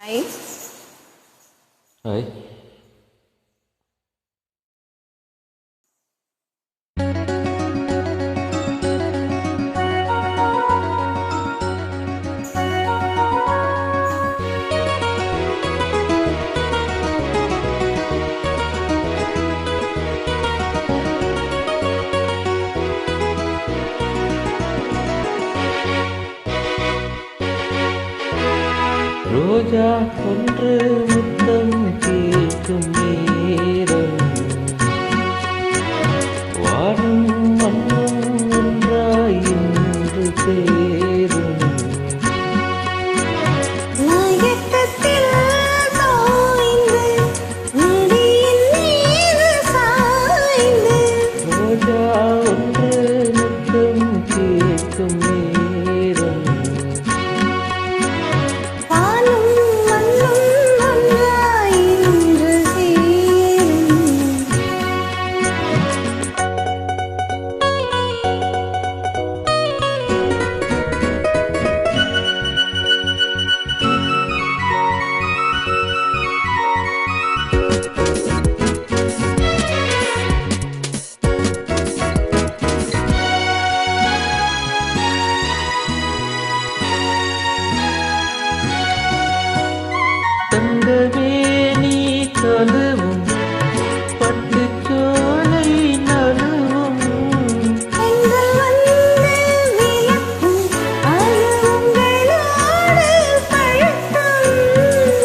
Hi. Hi. ரோஜா ஒன்று முத்தம் கேட்கும் நேரம் வானம் மண்ணும் ஒன்றாய் இன்று சேரும். ரோஜா ஒன்று முத்தம் கேட்கும் நேரம் தங்கவே நீ தழுவும் பட்டுச்சோலை நழுவும்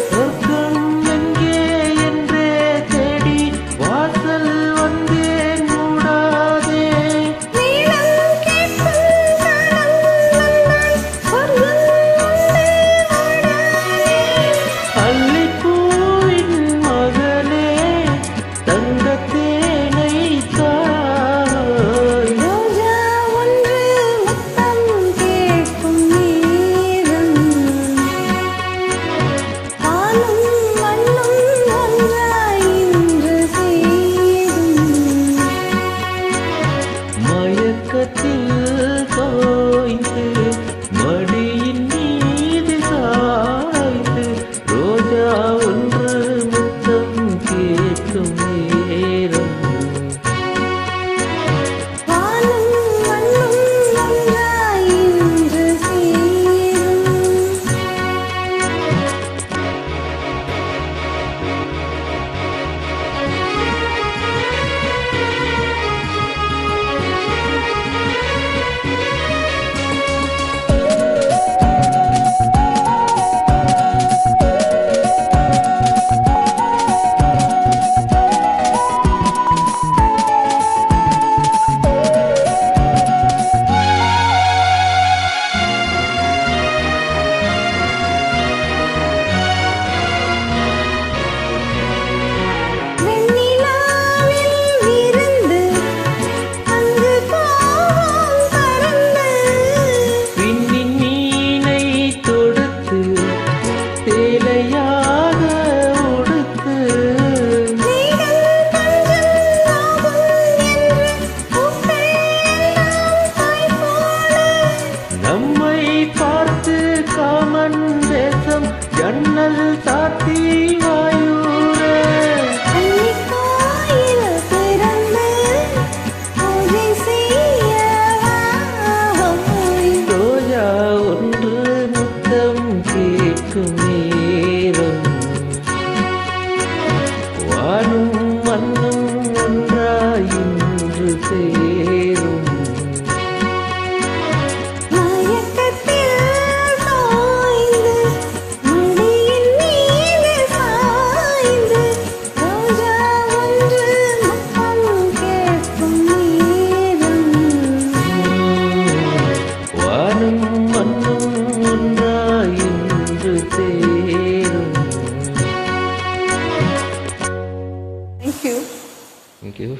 சொர்க்கம் எங்கே என்றே தேடி வாசல் வந்தேன் மூடாதே. அல்லிப்பூவின் மகளே தங்கத்தேனை தாய். மயக்கத்தில் தோய்ந்து மடியின் மீது சாய்ந்து ரோஜா ஒன்று முத்தம் கேட்கும் நேரம் விண்ணின் மீனை தொடுத்து சேலையாக உடுத்து நம்மை பார்த்து காமன் தேசம் ஜன்னல் சாத்தி வாயூர ரோஜா ஒன்று முத்தம் கேட்கும் நேரம் வானும் மண்ணும் ஒன்றாய் இன்று சேரும். வானும் மண்ணும் ஒன்றாய் இன்று சேரும். Thank you. Thank you.